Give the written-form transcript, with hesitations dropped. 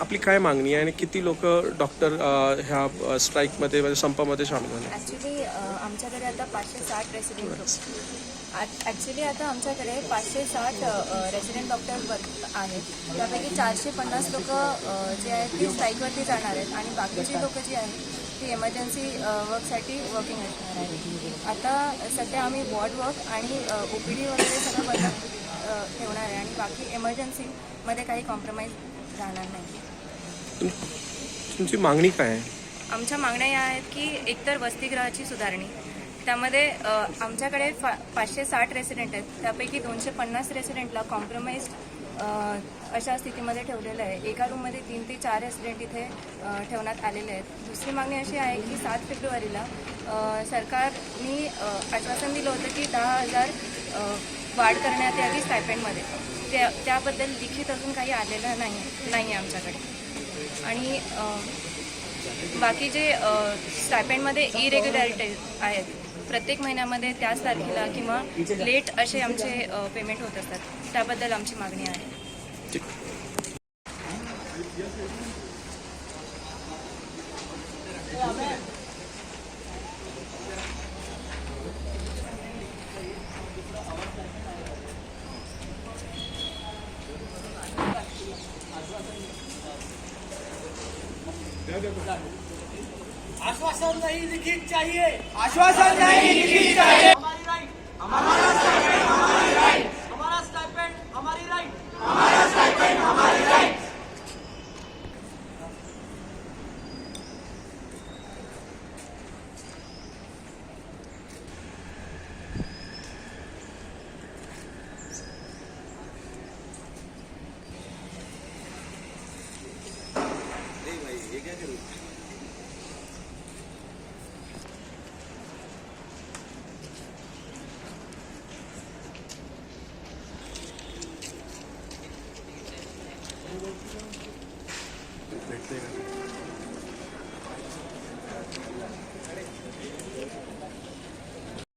आपली काय मागणी आहे आणि किती लोक डॉक्टर ह्या स्ट्राईकमध्ये म्हणजे संपामध्ये सामील झाले? ॲक्च्युली आमच्याकडे आता 560 रेसिडेंट ॲक्च्युली आता आमच्याकडे 560 रेसिडेंट डॉक्टर आहेत. त्यापैकी 450 लोक जे आहेत ती स्ट्राईकवरती जाणार आहेत आणि बाकीची लोकं जी आहेत ती एमर्जन्सी वर्कसाठी वर्किंग असणार आहेत. आता सध्या आम्ही वॉर्ड वर्क आणि OPD वगैरे सगळं बंद ठेवणार आहे आणि बाकी एमर्जन्सीमध्ये काही कॉम्प्रोमाइज राहणार नाही. तुमची मागणी काय आहे? आमच्या मागण्या या आहेत की एकतर वसतिगृहाची सुधारणी, त्यामध्ये आमच्याकडे 560 रेसिडेंट आहेत, त्यापैकी 250 रेसिडेंटला कॉम्प्रोमाइज्ड अशा स्थितीमध्ये ठेवलेलं आहे. एका रूममध्ये 3 ते 4 रेसिडेंट इथे ठेवण्यात आलेले आहेत. दुसरी मागणी अशी आहे की 7 फेब्रुवारीला सरकारने आश्वासन दिलं होतं की 10,000 वाढ करण्यात यावी स्टायपेंडमध्ये. त्याबद्दल लिखित अजून काही आलेलं नाही आहे आमच्याकडे. आणि बाकी जे स्टायपेंडमध्ये इरेग्युलॅरिटीज आहेत, प्रत्येक महिन्यामध्ये त्याच तारखेला किंवा लेट असे आमचे पेमेंट होत असतात, त्याबद्दल आमची मागणी आहे. आश्वासन नहीं लिखित चाहिए, आश्वासन नहीं लिखित चाहिए। हमारी राइट, हमारा स्टाइपेंड हमारी राइट, हमारा स्टाइपेंड हमारी राइट, हमारा स्टाइपेंड हमारी राइट। नहीं भाई ये क्या करूँ?